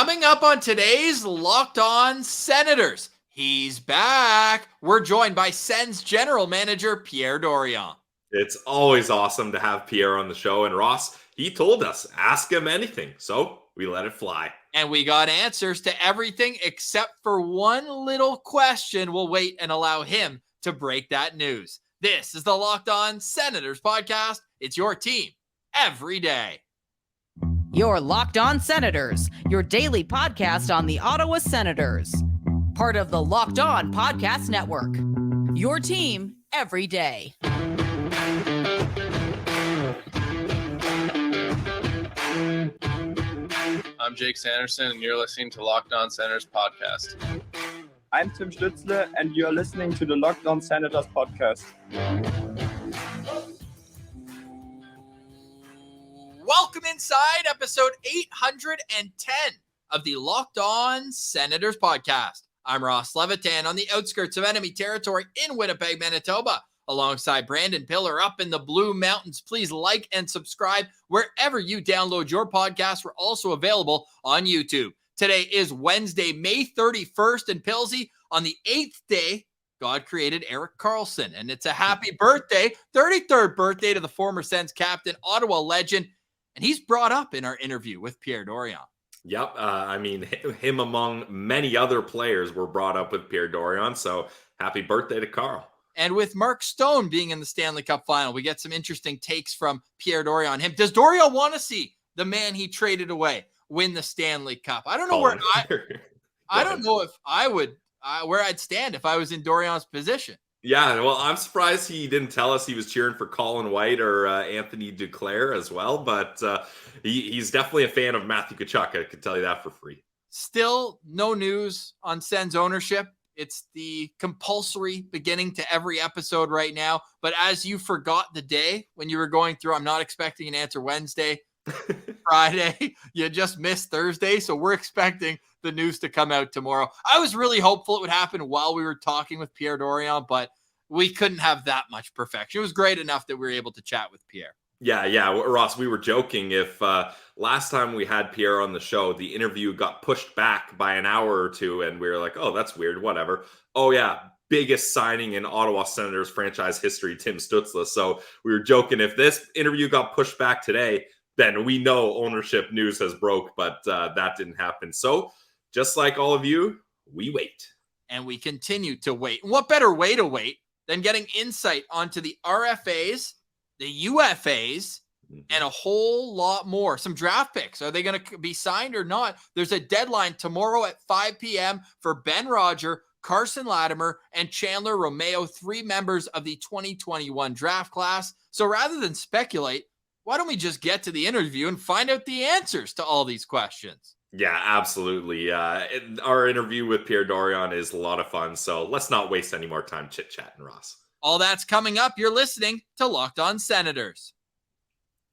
Coming up on today's Locked On Senators, he's back. We're joined by Sens General Manager Pierre Dorion. It's always awesome to have Pierre on the show. And Ross, he told us, ask him anything. So we let it fly. And we got answers to everything except for one little question. We'll wait and allow him to break that news. This is the Locked On Senators podcast. It's your team every day. Your Locked On Senators, your daily podcast on the Ottawa Senators. Part of the Locked On Podcast Network. Your team every day. I'm Jake Sanderson, and you're listening to Locked On Senators podcast. I'm Tim Stützle, and you're listening to the Locked On Senators podcast. Welcome inside episode 810 of the Locked On Senators podcast. I'm Ross Levitan on the outskirts of enemy territory in Winnipeg, Manitoba, alongside Brandon Piller up in the Blue Mountains. Please like and subscribe wherever you download your podcast. We're also available on YouTube. Today is Wednesday, May 31st, and Pilsy, on the 8th day, God created Erik Karlsson, and it's a happy birthday, 33rd birthday to the former Sens captain, Ottawa legend, and he's brought up in our interview with Pierre Dorion. Yep. Him among many other players were brought up with Pierre Dorion. So happy birthday to Carl. And with Mark Stone being in the Stanley Cup final, we get some interesting takes from Pierre Dorion. Does Dorion want to see the man he traded away win the Stanley Cup? I don't know where I don't know if I would where I'd stand if I was in Dorion's position. Yeah, well, I'm surprised he didn't tell us he was cheering for Colin White or Anthony Duclair as well, but he's definitely a fan of Matthew Tkachuk. I can tell you that for free. Still no news on Sens ownership. It's the compulsory beginning to every episode right now. But as you forgot the day when you were going through, I'm not expecting an answer Wednesday, Friday. You just missed Thursday. So we're expecting the news to come out tomorrow. I was really hopeful it would happen while we were talking with Pierre Dorion, but we couldn't have that much perfection. It was great enough that we were able to chat with Pierre. Yeah, Ross, we were joking if last time we had Pierre on the show, the interview got pushed back by an hour or two, and we were like, oh, that's weird, whatever. Oh, yeah, biggest signing in Ottawa Senators franchise history, Tim Stützle. So we were joking if this interview got pushed back today, then we know ownership news has broke, but that didn't happen. So just like all of you, we wait. And we continue to wait. What better way to wait than getting insight onto the RFAs, the UFAs, and a whole lot more. Some draft picks. Are they going to be signed or not? There's a deadline tomorrow at 5 p.m. for Ben Roger, Carson Latimer, and Chandler Romeo, 3 members of the 2021 draft class. So rather than speculate, why don't we just get to the interview and find out the answers to all these questions? Yeah, absolutely. Our interview with Pierre Dorion is a lot of fun. So let's not waste any more time chit-chatting, Ross. All that's coming up. You're listening to Locked On Senators.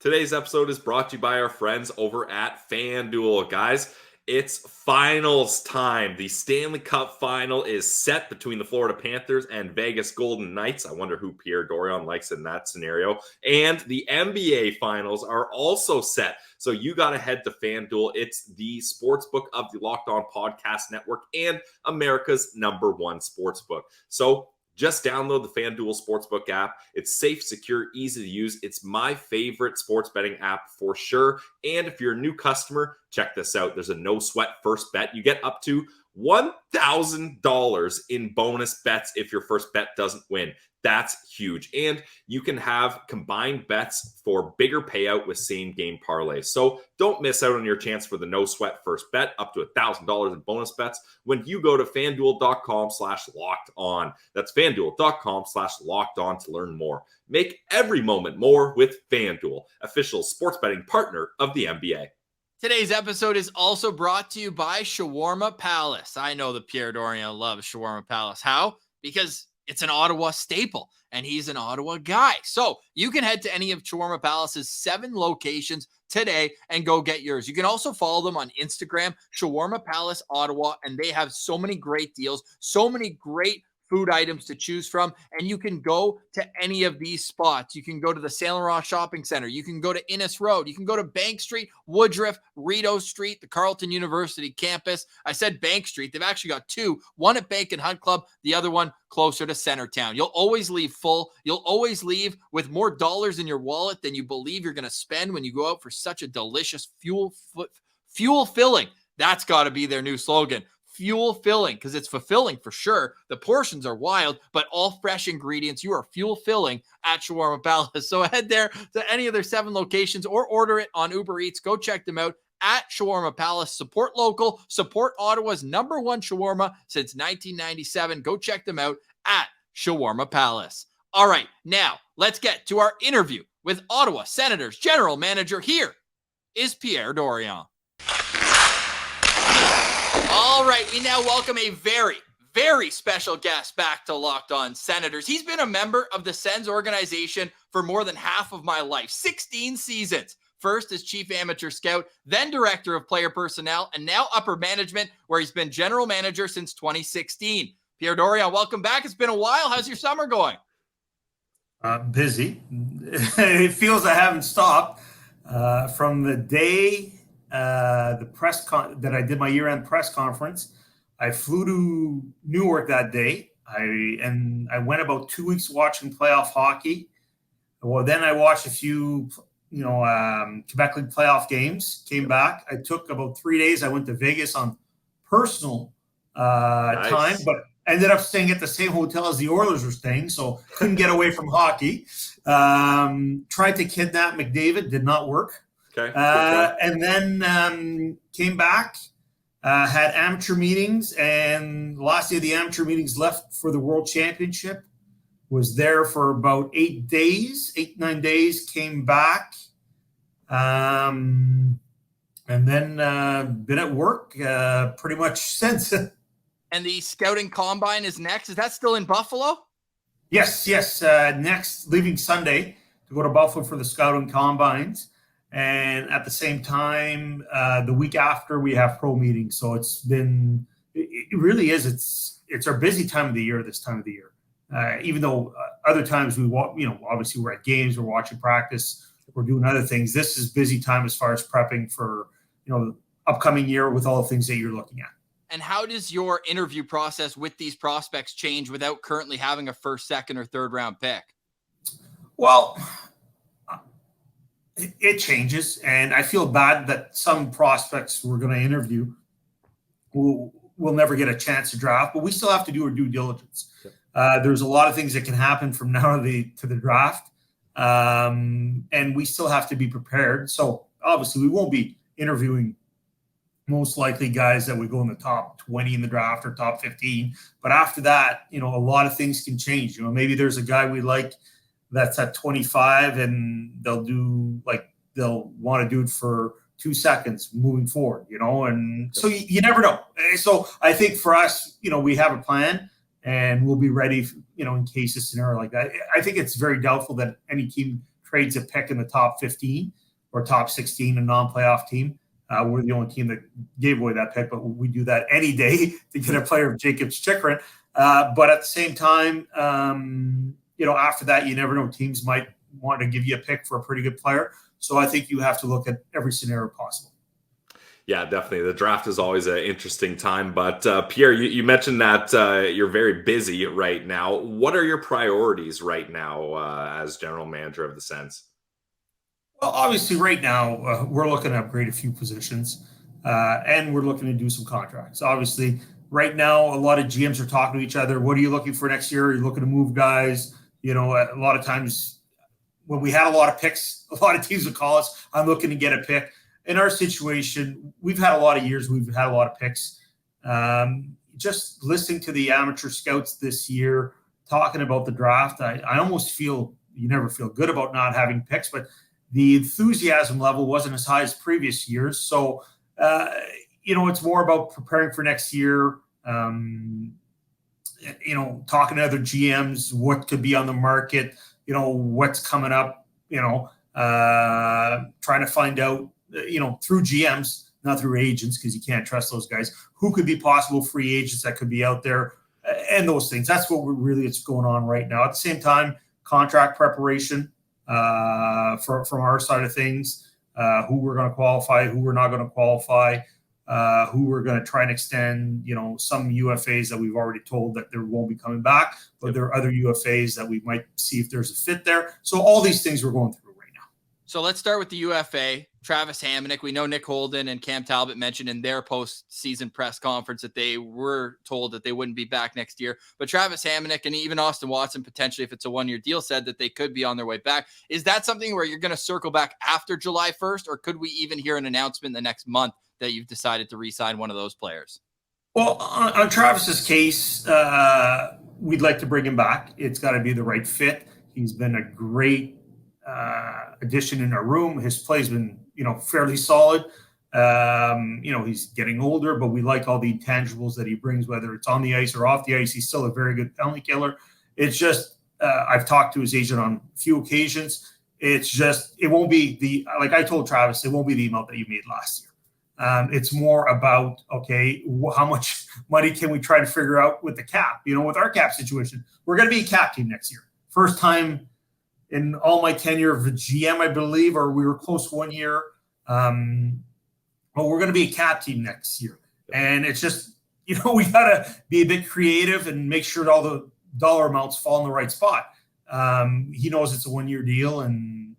Today's episode is brought to you by our friends over at FanDuel. Guys, it's finals time. The Stanley Cup final is set between the Florida Panthers and Vegas Golden Knights. I wonder who Pierre Dorion likes in that scenario. And the NBA finals are also set. So you got to head to FanDuel. It's the sportsbook of the Locked On Podcast Network and America's #1 sportsbook. So just download the FanDuel Sportsbook app. It's safe, secure, easy to use. It's my favorite sports betting app for sure. And if you're a new customer, check this out. There's a no-sweat first bet. You get up to $1,000 in bonus bets if your first bet doesn't win. That's huge. And you can have combined bets for bigger payout with same game parlays. So don't miss out on your chance for the no sweat first bet up to $1,000 in bonus bets when you go to fanduel.com/locked on. That's fanduel.com/locked on to learn more. Make every moment more with FanDuel, official sports betting partner of the NBA. Today's episode is also brought to you by Shawarma Palace. I know that Pierre Dorion loves Shawarma Palace. How? Because it's an Ottawa staple, and he's an Ottawa guy. So you can head to any of Shawarma Palace's 7 locations today and go get yours. You can also follow them on Instagram, Shawarma Palace Ottawa, and they have so many great deals, so many great food items to choose from, and you can go to any of these spots. You can go to the Saint Laurent Shopping Center. You can go to Innis Road. You can go to Bank Street, Woodruff, Rideau Street, the Carleton University campus. I said Bank Street. They've actually got two, one at Bank and Hunt Club, the other one closer to Centertown. You'll always leave full. You'll always leave with more dollars in your wallet than you believe you're going to spend when you go out for such a delicious fuel filling. That's got to be their new slogan. Fuel filling, because it's fulfilling for sure. The portions are wild, but all fresh ingredients. You are fuel filling at Shawarma Palace. So head there to any of their 7 locations or order it on Uber Eats. Go check them out at Shawarma Palace. Support local, support Ottawa's #1 shawarma since 1997. Go check them out at Shawarma Palace. All right, now let's get to our interview with Ottawa Senators General Manager. Here is Pierre Dorion. All right, we now welcome a very, very special guest back to Locked On Senators. He's been a member of the Sens organization for more than half of my life, 16 seasons. First as chief amateur scout, then director of player personnel, and now upper management, where he's been general manager since 2016. Pierre Dorion, welcome back. It's been a while. How's your summer going? Busy. It feels I haven't stopped from the day that I did my year-end press conference. I flew to Newark that day. I went about 2 weeks watching playoff hockey. Well, then I watched a few, Quebec League playoff games. Came back. I took about 3 days. I went to Vegas on personal time, but ended up staying at the same hotel as the Oilers were staying, so couldn't get away from hockey. Tried to kidnap McDavid, did not work. Okay. And then came back, had amateur meetings, and the last day of the amateur meetings left for the World Championship. Was there for about 9 days, came back, and then been at work pretty much since. And the scouting combine is next. Is that still in Buffalo? Yes. Next, leaving Sunday to go to Buffalo for the scouting combines. And at the same time, the week after, we have pro meetings. So it really is. It's our busy time of the year, this time of the year. Even though other times obviously we're at games, we're watching practice, we're doing other things. This is busy time as far as prepping for, the upcoming year with all the things that you're looking at. And how does your interview process with these prospects change without currently having a first, second, or third round pick? Well, it changes, and I feel bad that some prospects we're going to interview will never get a chance to draft, but we still have to do our due diligence. There's a lot of things that can happen from now to the draft, and we still have to be prepared. So obviously we won't be interviewing most likely guys that would go in the top 20 in the draft or top 15. But after that, a lot of things can change. Maybe there's a guy we like that's at 25 and they'll want to do it for 2 seconds moving forward, and so you never know. So I think for us, we have a plan and we'll be ready, in case a scenario like that. I think it's very doubtful that any team trades a pick in the top 15 or top 16, a non-playoff team. We're the only team that gave away that pick, but we do that any day to get a player of Jacob's Chikrin. But at the same time, after that, you never know. Teams might want to give you a pick for a pretty good player. So I think you have to look at every scenario possible. Yeah, definitely. The draft is always an interesting time. But Pierre, you mentioned that you're very busy right now. What are your priorities right now as general manager of the Sens? Well, obviously, right now, we're looking to upgrade a few positions, and we're looking to do some contracts. Obviously, right now, a lot of GMs are talking to each other. What are you looking for next year? Are you looking to move guys? A lot of times when we had a lot of picks, a lot of teams would call us, I'm looking to get a pick. In our situation, we've had a lot of years, we've had a lot of picks. Just listening to the amateur scouts this year, talking about the draft, I almost feel, you never feel good about not having picks, but the enthusiasm level wasn't as high as previous years. So, it's more about preparing for next year, talking to other GMs, what could be on the market, what's coming up, trying to find out, through GMs, not through agents, because you can't trust those guys, who could be possible free agents that could be out there. and those things. That's what it's going on right now. At the same time, contract preparation from our side of things, who we're going to qualify, who we're not going to qualify, who we're going to try and extend, some UFAs that we've already told that they won't be coming back, but there are other UFAs that we might see if there's a fit there. So all these things we're going through right now. So let's start with the UFA. Travis Hamonic. We know Nick Holden and Cam Talbot mentioned in their post-season press conference that they were told that they wouldn't be back next year. But Travis Hamonic and even Austin Watson, potentially, if it's a one-year deal, said that they could be on their way back. Is that something where you're going to circle back after July 1st, or could we even hear an announcement in the next month that you've decided to re-sign one of those players? Well, on Travis's case, we'd like to bring him back. It's got to be the right fit. He's been a great addition in our room. His play's been, fairly solid. He's getting older, but we like all the intangibles that he brings, whether it's on the ice or off the ice. He's still a very good penalty killer. It's just, I've talked to his agent on a few occasions. It's just, it won't be like I told Travis, it won't be the amount that you made last year. It's more about, okay, how much money can we try to figure out with the cap? With our cap situation, we're going to be a cap team next year. First time in all my tenure of a GM, I believe, or we were close one year. But we're going to be a cap team next year. And it's just, we got to be a bit creative and make sure that all the dollar amounts fall in the right spot. He knows it's a one-year deal, and,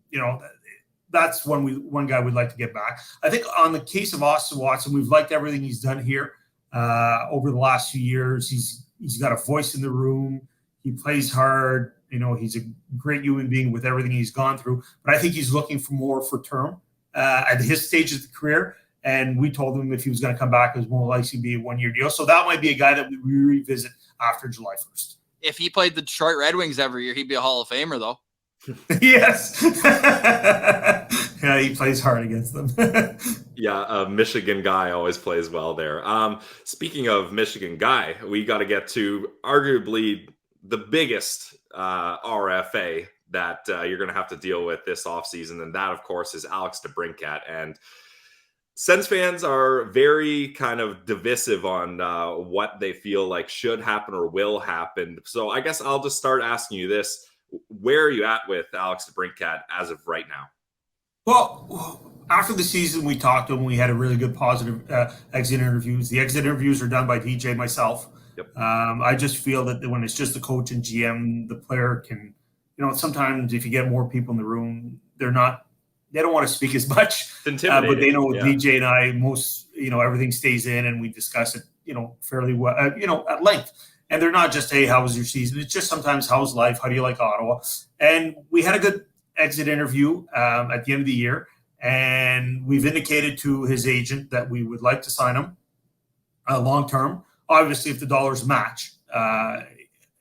that's one guy we'd like to get back. I think on the case of Austin Watson, we've liked everything he's done here over the last few years. He's got a voice in the room. He plays hard. He's a great human being with everything he's gone through. But I think he's looking for more for term at his stage of the career. And we told him if he was going to come back, it was more likely to be a one-year deal. So that might be a guy that we revisit after July 1st. If he played the Detroit Red Wings every year, he'd be a Hall of Famer, though. Yes. Yeah, he plays hard against them. Yeah, a Michigan guy always plays well there. Speaking of Michigan guy, we got to get to arguably the biggest RFA that you're going to have to deal with this offseason, and that, of course, is Alex DeBrincat. And Sens fans are very kind of divisive on what they feel like should happen or will happen. So I guess I'll just start asking you this. Where are you at with Alex DeBrincat as of right now? Well, after the season, we talked to him. We had a really good positive exit interviews. The exit interviews are done by DJ, myself. Yep. I just feel that when it's just the coach and GM, the player can, sometimes if you get more people in the room, they don't want to speak as much, but they know DJ and I, everything stays in and we discuss it, fairly well, at length. And they're not just, hey, how was your season? It's just sometimes, how's life? How do you like Ottawa? And we had a good exit interview at the end of the year. And we've indicated to his agent that we would like to sign him long-term, obviously if the dollars match.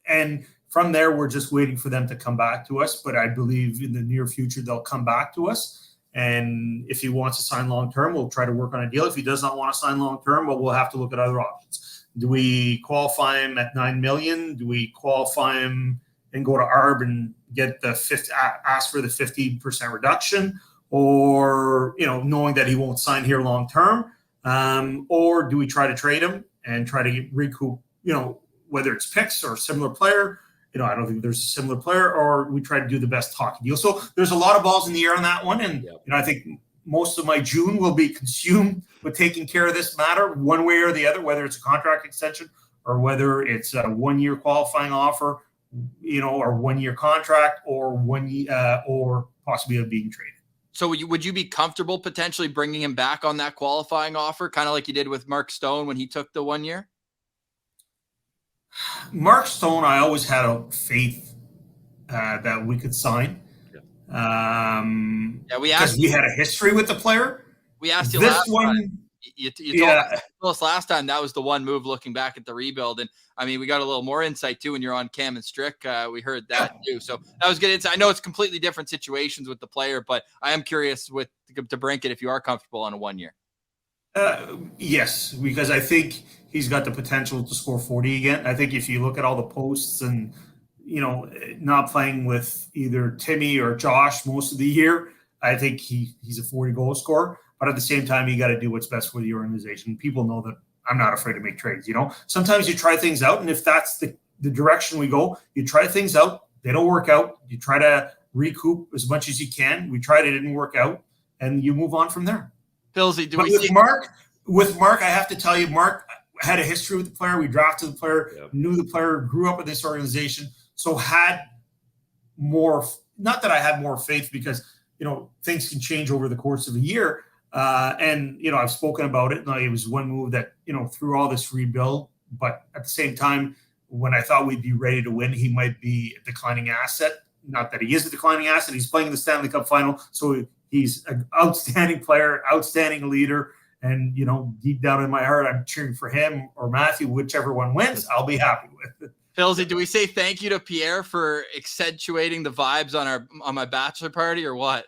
And from there, we're just waiting for them to come back to us. But I believe in the near future, they'll come back to us. And if he wants to sign long-term, we'll try to work on a deal. If he does not want to sign long-term, well, we'll have to look at other options. Do we qualify him at $9 million? Do we qualify him and go to ARB and get ask for the 15% reduction? Or, knowing that he won't sign here long-term? Or do we try to trade him and try to recoup, whether it's picks or a similar player? I don't think there's a similar player, or we try to do the best hockey deal. So there's a lot of balls in the air on that one. And, I think most of my June will be consumed with taking care of this matter one way or the other, whether it's a contract extension or whether it's a one-year qualifying offer, or one-year contract or or possibly of being traded. So would you be comfortable potentially bringing him back on that qualifying offer, kind of like you did with Mark Stone when he took the 1 year? Mark Stone, I always had a faith that we could sign. We asked. We had a history with the player. We asked you this last one. Time. You told us last time that was the one move looking back at the rebuild. And I mean, we got a little more insight too when you're on Cam and Strick. We heard that too. So that was good insight. I know it's completely different situations with the player, but I am curious with DeBrincat if you are comfortable on a 1 year. Yes, because I think he's got the potential to score 40 again. I think if you look at all the posts and, not playing with either Timmy or Josh most of the year, I think he's a 40 goal scorer. But at the same time, you got to do what's best for the organization. People know that I'm not afraid to make trades. Sometimes you try things out, and if that's the direction we go, you try things out. They don't work out. You try to recoup as much as you can. We tried it didn't work out, and you move on from there. Pilsy, With Mark, I have to tell you, Mark had a history with the player. We drafted the player, knew the player, grew up in this organization, so had more. Not that I had more faith, because things can change over the course of a year. And I've spoken about it. It was one move that through all this rebuild, but at the same time, when I thought we'd be ready to win, he might be a declining asset. Not that he is a declining asset. He's playing in the Stanley Cup final, so he's an outstanding player, outstanding leader. And, deep down in my heart, I'm cheering for him or Matthew, whichever one wins, I'll be happy with it. Pilsy, do we say thank you to Pierre for accentuating the vibes on my bachelor party, or what?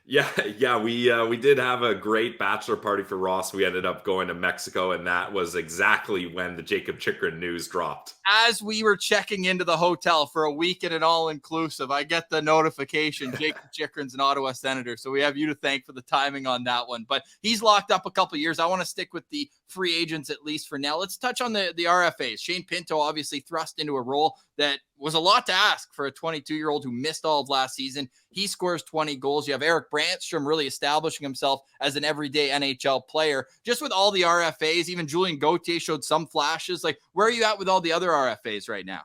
Yeah, we did have a great bachelor party for Ross. We ended up going to Mexico, and that was exactly when the Jakob Chychrun news dropped. As we were checking into the hotel for a week and an all-inclusive, I get the notification, Jakob Chychrun's an Ottawa Senator. So we have you to thank for the timing on that one. But he's locked up a couple of years. I want to stick with the free agents at least for now. Let's touch on the RFAs. Shane Pinto obviously thrust into a role that was a lot to ask for a 22-year-old who missed all of last season. He scores 20 goals. You have Erik Brannstrom really establishing himself as an everyday NHL player. Just with all the RFAs, even Julien Gauthier showed some flashes. Like, where are you at with all the other RFAs right now?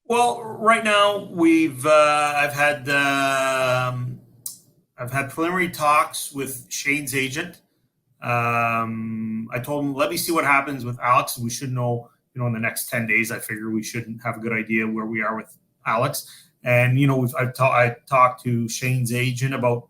Well, right now I've had preliminary talks with Shane's agent. I told him, let me see what happens with Alex. We should know, in the next 10 days. I figure we should have a good idea where we are with Alex. And, I talked to Shane's agent about,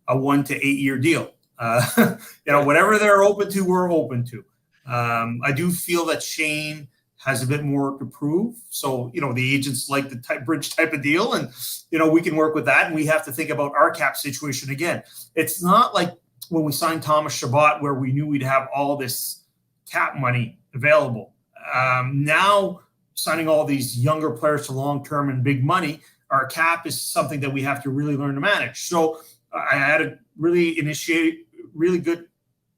a 1 to 8 year deal. Whatever they're open to, we're open to. I do feel that Shane has a bit more to prove. So, the agents like the bridge type of deal, and, we can work with that. And we have to think about our cap situation again. It's not like when we signed Thomas Chabot, where we knew we'd have all this cap money available. Now, signing all these younger players to long-term and big money, our cap is something that we have to really learn to manage. So I had a really good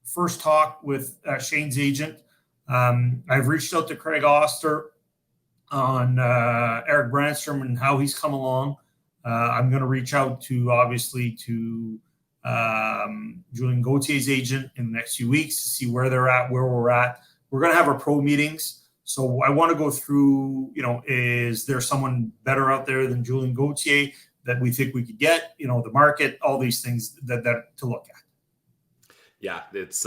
first talk with Shane's agent. I've reached out to Craig Oster on Erik Brannstrom and how he's come along. I'm going to reach out to Julien Gauthier's agent in the next few weeks to see where they're at, where we're at. We're going to have our pro meetings. So I want to go through, is there someone better out there than Julien Gauthier that we think we could get, the market, all these things that to look at. Yeah, it's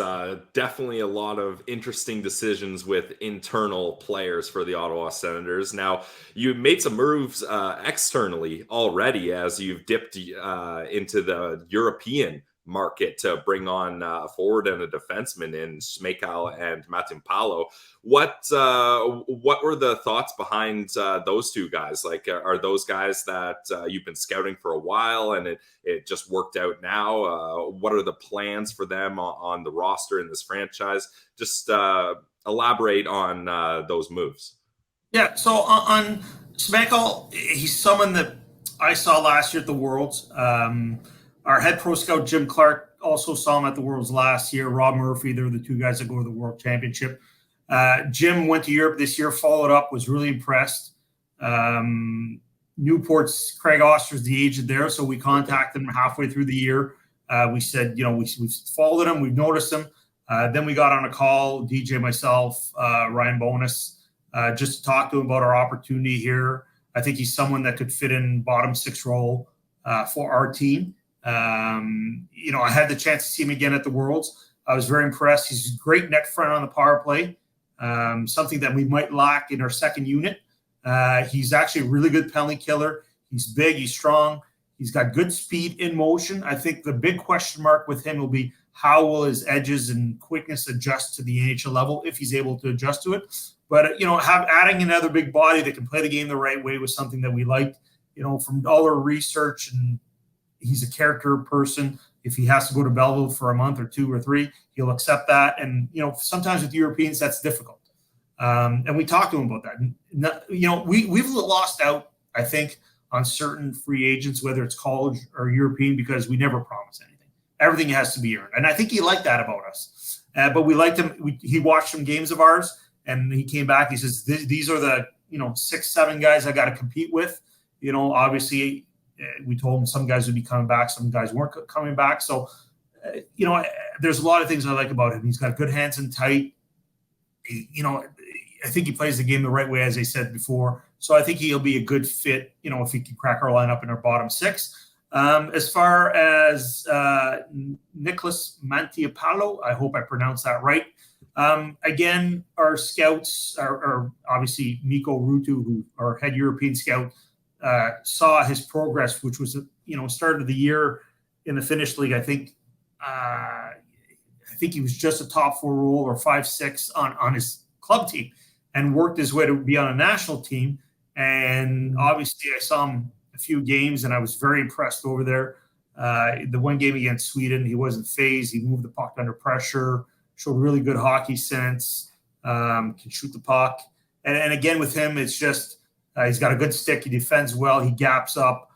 definitely a lot of interesting decisions with internal players for the Ottawa Senators. Now, you made some moves externally already as you've dipped into the European market to bring on a forward and a defenseman in Smejkal and Matimpalo. What were the thoughts behind those two guys? Like, are those guys that you've been scouting for a while and it just worked out now? What are the plans for them on the roster in this franchise? Just elaborate on those moves. Yeah, so on Smejkal, he's someone that I saw last year at the Worlds. Our head pro scout, Jim Clark, also saw him at the Worlds last year. Rob Murphy, they're the two guys that go to the World Championship. Jim went to Europe this year, followed up, was really impressed. Newport's Craig Oster's the agent there, so we contacted him halfway through the year. We said, we followed him, we've noticed him. Then we got on a call, DJ, myself, Ryan Bonus, just to talk to him about our opportunity here. I think he's someone that could fit in bottom six role for our team. I had the chance to see him again at the Worlds. I was very impressed. He's a great net front on the power play, something that we might lack in our second unit. He's actually a really good penalty killer. He's big, he's strong, he's got good speed in motion. I think the big question mark with him will be how will his edges and quickness adjust to the NHL level, if he's able to adjust to it. But, adding another big body that can play the game the right way was something that we liked, from all our research, and he's a character person. If he has to go to Belleville for a month or 2 or 3, he'll accept that. And, sometimes with Europeans, that's difficult. And we talked to him about that. We've lost out, I think, on certain free agents, whether it's college or European, because we never promise anything. Everything has to be earned. And I think he liked that about us. But we liked him. He watched some games of ours, and he came back. He says, these are the 6-7 guys I got to compete with. Obviously, we told him some guys would be coming back, some guys weren't coming back. So, there's a lot of things I like about him. He's got good hands and tight. I think he plays the game the right way, as I said before. So I think he'll be a good fit, if he can crack our lineup in our bottom 6. As far as Nicholas Mantiapalo, I hope I pronounced that right. Again, our scouts are obviously Mikko Ruutu, who our head European scout, saw his progress, which was start of the year in the Finnish league. I think he was just a top 4 role or 5-6 on his club team, and worked his way to be on a national team. And obviously, I saw him a few games, and I was very impressed over there. The one game against Sweden, he wasn't phased. He moved the puck under pressure, showed really good hockey sense, can shoot the puck. And again, with him, it's just he's got a good stick. He defends well. He gaps up.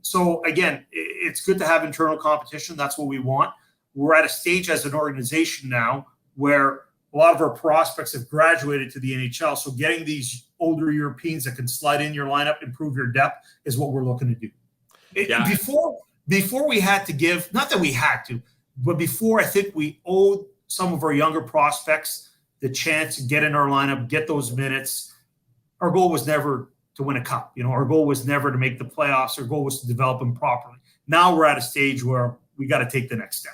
So again, it's good to have internal competition. That's what we want. We're at a stage as an organization now where a lot of our prospects have graduated to the NHL. So getting these older Europeans that can slide in your lineup, improve your depth, is what we're looking to do. Yeah. Before we had to give, not that we had to, but before I think we owed some of our younger prospects the chance to get in our lineup, get those minutes. Our goal was never to win a cup. Our goal was never to make the playoffs. Our goal was to develop them properly. Now we're at a stage where we got to take the next step.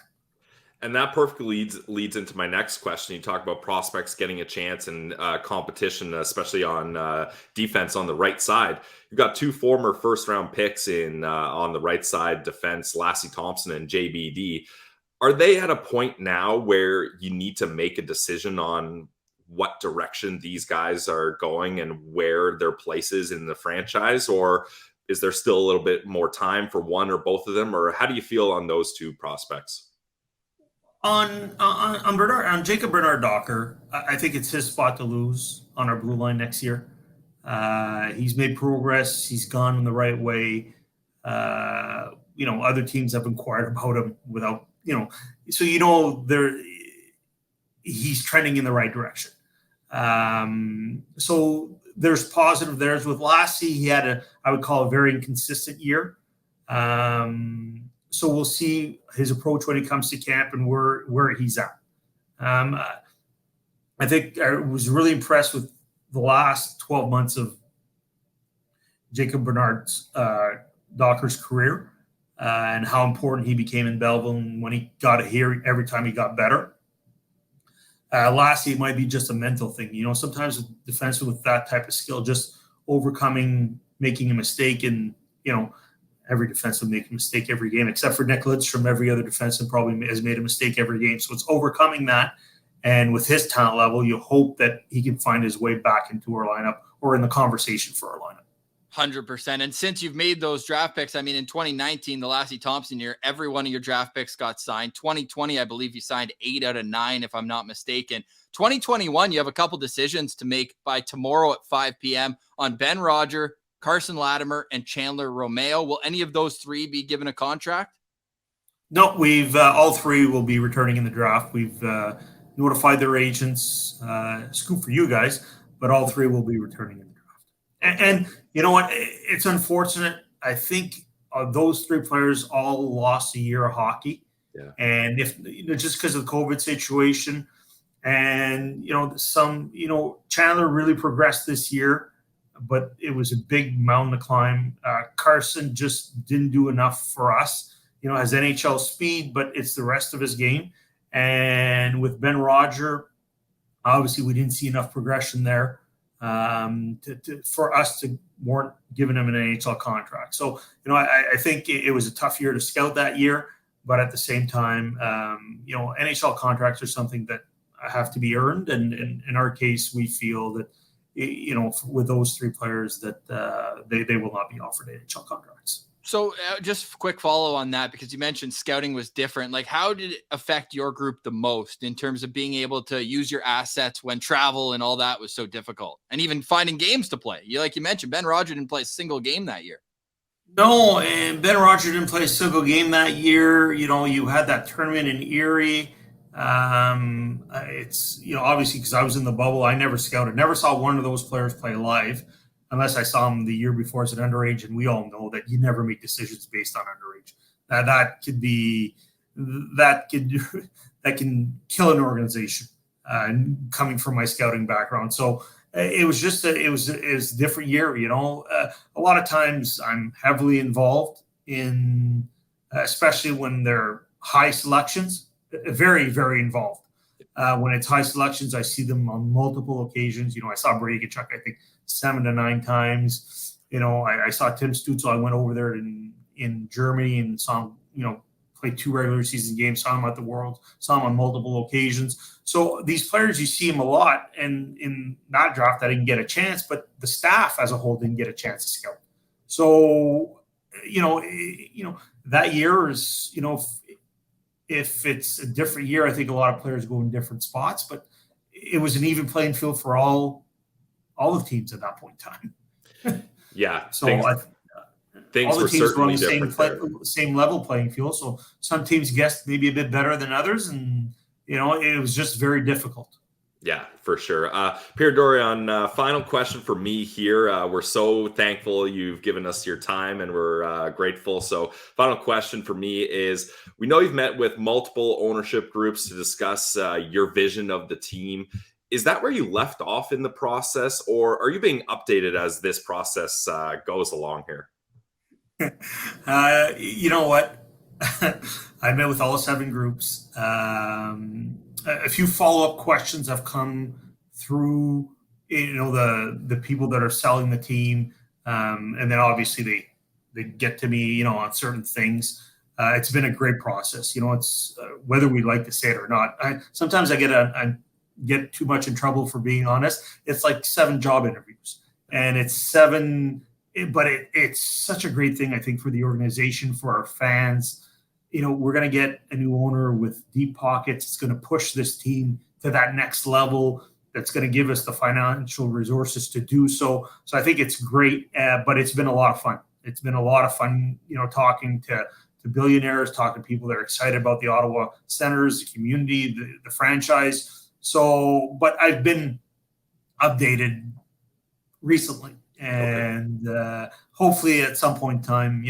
And that perfectly leads into my next question. You talk about prospects getting a chance and competition, especially on defense on the right side. You've got 2 former first-round picks in on the right side defense, Lassi Thomson and JBD. Are they at a point now where you need to make a decision on what direction these guys are going and where their place is in the franchise? Or is there still a little bit more time for one or both of them? Or how do you feel on those 2 prospects? On Jacob Bernard Docker, I think it's his spot to lose on our blue line next year. He's made progress. He's gone in the right way. Other teams have inquired about him without, so he's trending in the right direction. So there's positive there. With Lassi, he had I would call a very inconsistent year. So we'll see his approach when he comes to camp and where he's at. I think I was really impressed with the last 12 months of Jacob Bernard Docker's career and how important he became in Belleville and when he got it here every time he got better. Lassi, it might be just a mental thing. Sometimes with defensemen with that type of skill, just overcoming, making a mistake and, every defenseman make a mistake every game, except for Nick Lidstrom. Every other defenseman probably has made a mistake every game. So it's overcoming that. And with his talent level, you hope that he can find his way back into our lineup or in the conversation for our lineup. 100%. And since you've made those draft picks, in 2019, the Lassi Thomson year, every one of your draft picks got signed. 2020, I believe you signed 8 out of 9, if I'm not mistaken. 2021, you have a couple decisions to make by tomorrow at 5 p.m. on Ben Roger, Carson Latimer, and Chandler Romeo. Will any of those 3 be given a contract? No, we've all 3 will be returning in the draft. We've notified their agents. Scoop for you guys, but all 3 will be returning in the draft. And you know what? It's unfortunate. I think those 3 players all lost a year of hockey. Yeah. And if just because of the COVID situation, and Chandler really progressed this year, but it was a big mountain to climb. Carson just didn't do enough for us. Has NHL speed, but it's the rest of his game. And with Ben Roger, obviously we didn't see enough progression there for us to warrant giving him an NHL contract. So, I think it was a tough year to scout that year, but at the same time, NHL contracts are something that have to be earned. And in our case, we feel that, with those 3 players that they will not be offered NHL contracts. So just a quick follow on that, because you mentioned scouting was different. Like, how did it affect your group the most in terms of being able to use your assets when travel and all that was so difficult, and even finding games to play? Like you mentioned, Ben Roger didn't play a single game that year. No, and Ben Roger didn't play a single game that year. You had that tournament in Erie. It's, obviously because I was in the bubble, I never scouted, never saw one of those players play live unless I saw him the year before as an underage. And we all know that you never make decisions based on underage. That can kill an organization. Coming from my scouting background, so it was just it was a different year. A lot of times I'm heavily involved in, especially when they're high selections, very, very involved. When it's high selections, I see them on multiple occasions. I saw Brady Tkachuk, I think 7 to 9 times. I saw Tim Stützle. I went over there in Germany and saw him, played 2 regular season games, saw him at the World, saw him on multiple occasions. So these players, you see them a lot. And in that draft, I didn't get a chance, but the staff as a whole didn't get a chance to scout. So, that year is, if it's a different year, I think a lot of players go in different spots, but it was an even playing field for all the teams at that point in time. Yeah. So things all the were teams were on certainly the same level playing field. So some teams guessed maybe a bit better than others, and it was just very difficult. Yeah, for sure. Pierre Dorion, final question for me here. We're so thankful you've given us your time, and we're grateful. So final question for me is, we know you've met with multiple ownership groups to discuss your vision of the team. Is that where you left off in the process, or are you being updated as this process goes along here? You know what? I met with all 7 groups. A few follow-up questions have come through, the people that are selling the team. And then obviously they get to me, on certain things. It's been a great process. It's whether we like to say it or not. Sometimes I get too much in trouble for being honest. It's like 7 job interviews, and it's 7. But it's such a great thing, I think, for the organization, for our fans. We're going to get a new owner with deep pockets. It's going to push this team to that next level. That's going to give us the financial resources to do so. So I think it's great, but it's been a lot of fun. It's been a lot of fun, talking to billionaires, talking to people that are excited about the Ottawa Senators, the community, the franchise. So, but I've been updated recently. And hopefully at some point in time,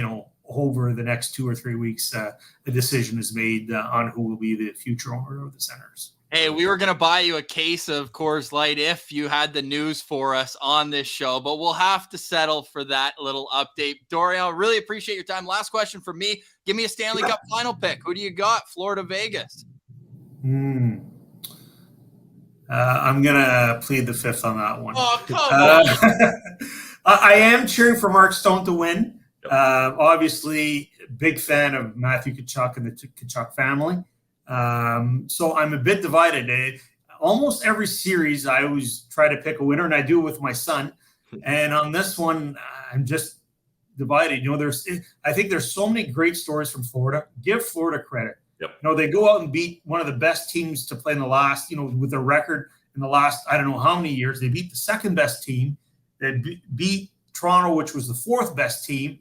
over the next 2 or 3 weeks, a decision is made on who will be the future owner of the Senators. Hey, we were going to buy you a case of Coors Light if you had the news for us on this show, but we'll have to settle for that little update. Dorion, really appreciate your time. Last question for me. Give me a Stanley Cup final pick. Who do you got? Florida, Vegas? I'm going to plead the fifth on that one. Oh, come on. I am cheering for Mark Stone to win. Obviously, big fan of Matthew Tkachuk and the Tkachuk family. So I'm a bit divided. Almost every series, I always try to pick a winner, and I do it with my son. And on this one, I'm just divided. I think there's so many great stories from Florida. Give Florida credit. Yep. They go out and beat one of the best teams to play in the last, with a record in the last, I don't know how many years. They beat the second best team. They beat Toronto, which was the 4th best team.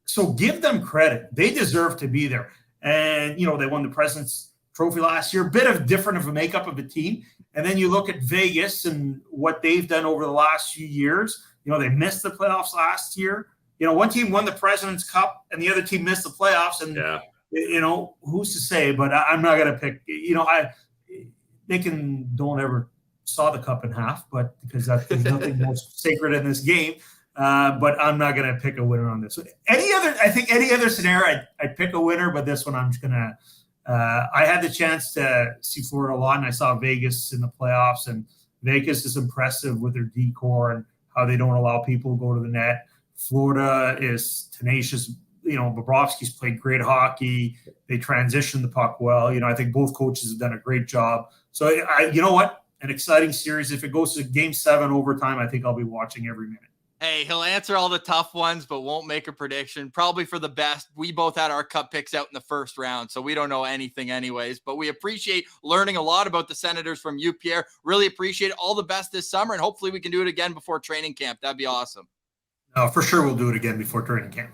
So give them credit. They deserve to be there. And, they won the President's Trophy last year. Bit of different of a makeup of a team. And then you look at Vegas and what they've done over the last few years. They missed the playoffs last year. One team won the President's Cup and the other team missed the playoffs. And, who's to say? But I'm not going to pick, they don't ever saw the cup in half, but because there's nothing more sacred in this game. But I'm not going to pick a winner on this. Any other scenario, I'd pick a winner, but this one I'm just going to. I had the chance to see Florida a lot, and I saw Vegas in the playoffs, and Vegas is impressive with their decor and how they don't allow people to go to the net. Florida is tenacious. Bobrovsky's played great hockey. They transitioned the puck well. I think both coaches have done a great job. So, you know what? An exciting series. If it goes to Game 7 overtime, I think I'll be watching every minute. Hey, he'll answer all the tough ones, but won't make a prediction. Probably for the best. We both had our cup picks out in the first round, so we don't know anything anyways. But we appreciate learning a lot about the Senators from you, Pierre. Really appreciate it. All the best this summer, and hopefully we can do it again before training camp. That'd be awesome. For sure we'll do it again before training camp.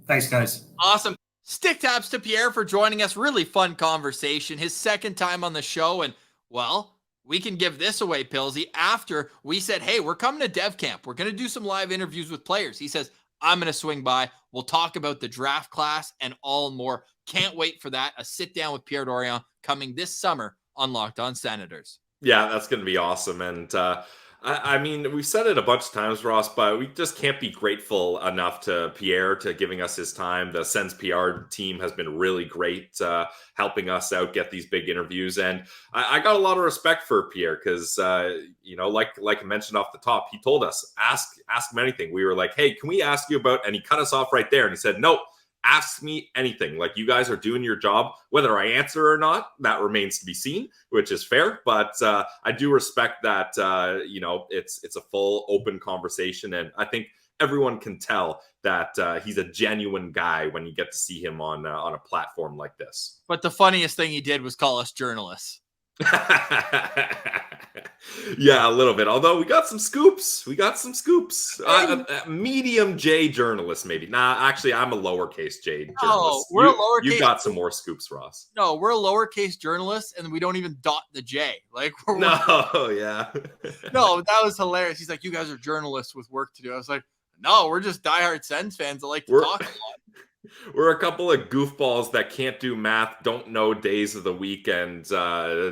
Thanks, guys. Awesome. Stick taps to Pierre for joining us. Really fun conversation. His second time on the show. And, well, we can give this away, Pillsy. After we said, hey, we're coming to Dev Camp. We're going to do some live interviews with players. He says, I'm going to swing by. We'll talk about the draft class and all more. Can't wait for that. A sit down with Pierre Dorion coming this summer on Locked On Senators. Yeah, that's going to be awesome. And I mean, we've said it a bunch of times, Ross, but we just can't be grateful enough to Pierre to giving us his time. The Sens PR team has been really great, helping us out, get these big interviews. And I got a lot of respect for Pierre because, like I mentioned off the top, he told us, ask him anything. We were like, hey, can we ask you about, and he cut us off right there. And he said, no, ask me anything. Like, you guys are doing your job. Whether I answer or not, that remains to be seen, which is fair. But I do respect that, it's a full open conversation. And I think everyone can tell that he's a genuine guy when you get to see him on a platform like this. But the funniest thing he did was call us journalists. Yeah, a little bit. Although we got some scoops. Medium J journalist, maybe. Nah, actually, I'm a lowercase J journalist. No, we're a lowercase. You got some more scoops, Ross. No, we're a lowercase journalist, and we don't even dot the J. Like, yeah. No, that was hilarious. He's like, you guys are journalists with work to do. I was like, no, we're just diehard Sens fans that like to talk a lot. We're a couple of goofballs that can't do math, don't know days of the week, and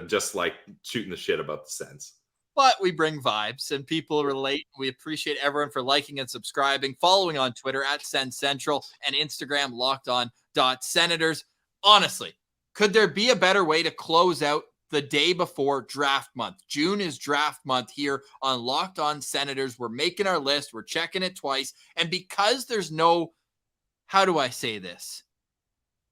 just like shooting the shit about the Sens. But we bring vibes and people relate. We appreciate everyone for liking and subscribing, following on Twitter at Sens Central and Instagram lockedon.senators. Honestly, could there be a better way to close out the day before draft month? June is draft month here on Locked On Senators. We're making our list. We're checking it twice. And because there's no, how do I say this?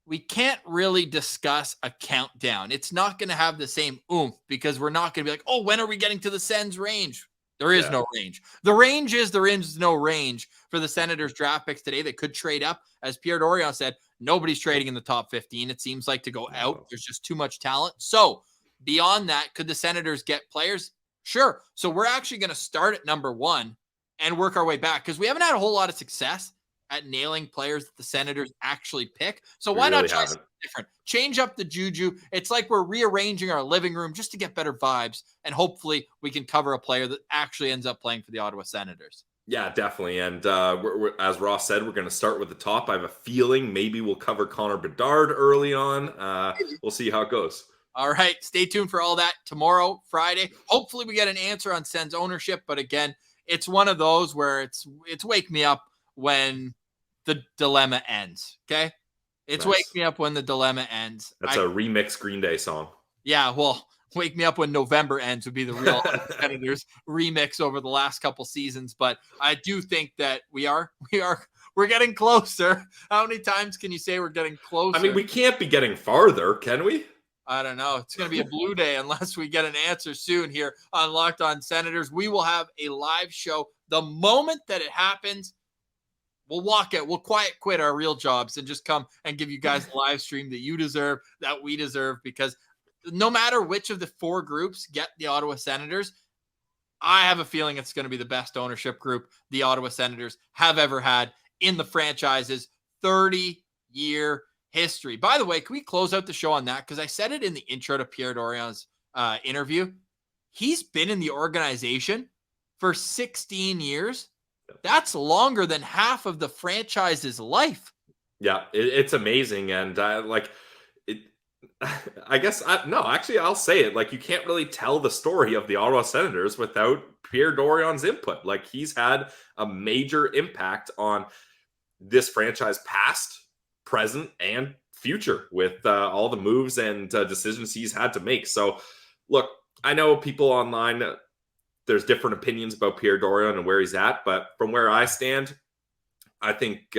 We can't really discuss a countdown. It's not going to have the same oomph because we're not going to be like, oh, when are we getting to the Sens range? There is no range. The range is there is no range for the Senators draft picks today. They could trade up. As Pierre Dorion said, nobody's trading in the top 15. It seems like to go out. There's just too much talent. So beyond that, could the Senators get players? Sure. So we're actually going to start at number 1 and work our way back because we haven't had a whole lot of success at nailing players that the Senators actually pick. So why not try something different? Change up the juju. It's like we're rearranging our living room just to get better vibes, and hopefully we can cover a player that actually ends up playing for the Ottawa Senators. Yeah, definitely. And we're, as Ross said, we're going to start with the top. I have a feeling maybe we'll cover Connor Bedard early on. We'll see how it goes. All right. Stay tuned for all that tomorrow, Friday. Hopefully we get an answer on Sens ownership. But again, it's one of those where it's wake me up when the dilemma ends. Okay. It's Nice. wake me up when the dilemma ends. That's a remix Green Day song. Yeah. Well, wake me up when November ends would be the real Senators remix over the last couple seasons. But I do think that we're getting closer. How many times can you say we're getting closer? I mean, we can't be getting farther, can we? I don't know. It's going to be a blue day unless we get an answer soon here on Locked On Senators. We will have a live show the moment that it happens. We'll walk out. We'll quiet quit our real jobs and just come and give you guys the live stream that you deserve, that we deserve, because no matter which of the 4 groups get the Ottawa Senators, I have a feeling it's going to be the best ownership group the Ottawa Senators have ever had in the franchise's 30-year history. By the way, can we close out the show on that? Because I said it in the intro to Pierre Dorion's interview. He's been in the organization for 16 years. That's longer than half of the franchise's life. Yeah, it's amazing. And I guess, I'll say it. Like, you can't really tell the story of the Ottawa Senators without Pierre Dorion's input. Like, he's had a major impact on this franchise past, present, and future with all the moves and decisions he's had to make. So, look, I know people online, there's different opinions about Pierre Dorion and where he's at, but from where I stand, I think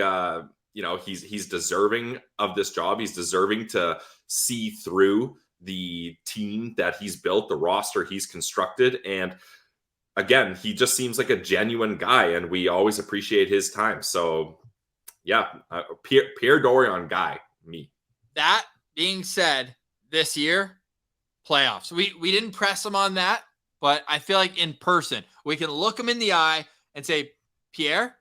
he's deserving of this job. He's deserving to see through the team that he's built, the roster he's constructed, and again, he just seems like a genuine guy, and we always appreciate his time. So, yeah, Pierre Dorion guy, me. That being said, this year, playoffs. We didn't press him on that. But I feel like in person, we can look him in the eye and say, Pierre,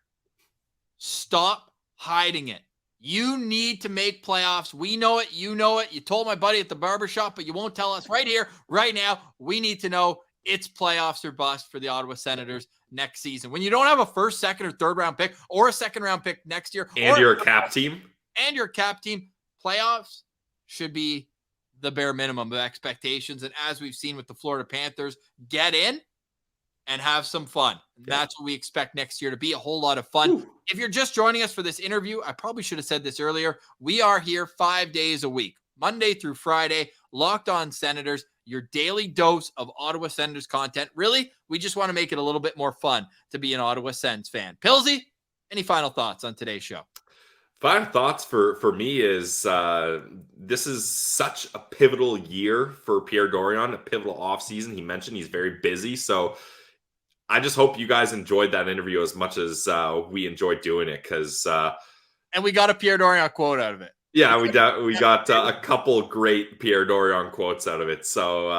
stop hiding it. You need to make playoffs. We know it. You know it. You told my buddy at the barbershop, but you won't tell us right here, right now. We need to know it's playoffs or bust for the Ottawa Senators next season. When you don't have a first, second, or third round pick or a second round pick next year. And you're a cap team. And your cap team, playoffs should be the bare minimum of expectations. And as we've seen with the Florida Panthers, get in and have some fun. That's what we expect next year to be, a whole lot of fun. Ooh. If you're just joining us for this interview, I probably should have said this earlier. We are here 5 days a week, Monday through Friday, Locked On Senators, your daily dose of Ottawa Senators content. Really, we just want to make it a little bit more fun to be an Ottawa Sens fan. Pilsy, any final thoughts on today's show? Final thoughts for me is this is such a pivotal year for Pierre Dorion, a pivotal offseason. He mentioned he's very busy, so I just hope you guys enjoyed that interview as much as we enjoyed doing it, because and we got a Pierre Dorion quote out of it. Yeah, we got a couple great Pierre Dorion quotes out of it. So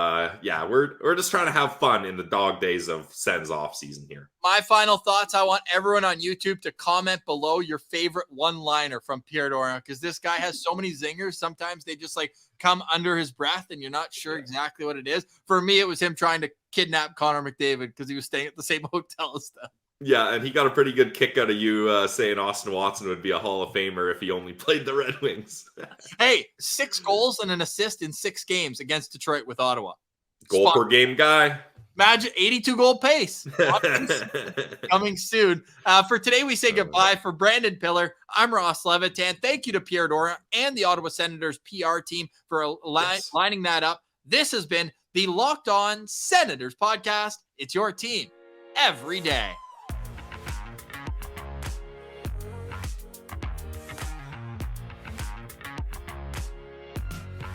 yeah, we're just trying to have fun in the dog days of Sens off season here. My final thoughts: I want everyone on YouTube to comment below your favorite one-liner from Pierre Dorion, because this guy has so many zingers. Sometimes they just like come under his breath, and you're not sure exactly what it is. For me, it was him trying to kidnap Connor McDavid because he was staying at the same hotel as them. Yeah, and he got a pretty good kick out of you saying Austin Watson would be a Hall of Famer if he only played the Red Wings. Hey, 6 goals and an assist in 6 games against Detroit with Ottawa. Goal per game guy. Imagine 82-goal pace. Coming soon. For today, we say goodbye. For Brandon Piller, I'm Ross Levitan. Thank you to Pierre Dorion and the Ottawa Senators PR team for lining that up. This has been the Locked On Senators podcast. It's your team every day.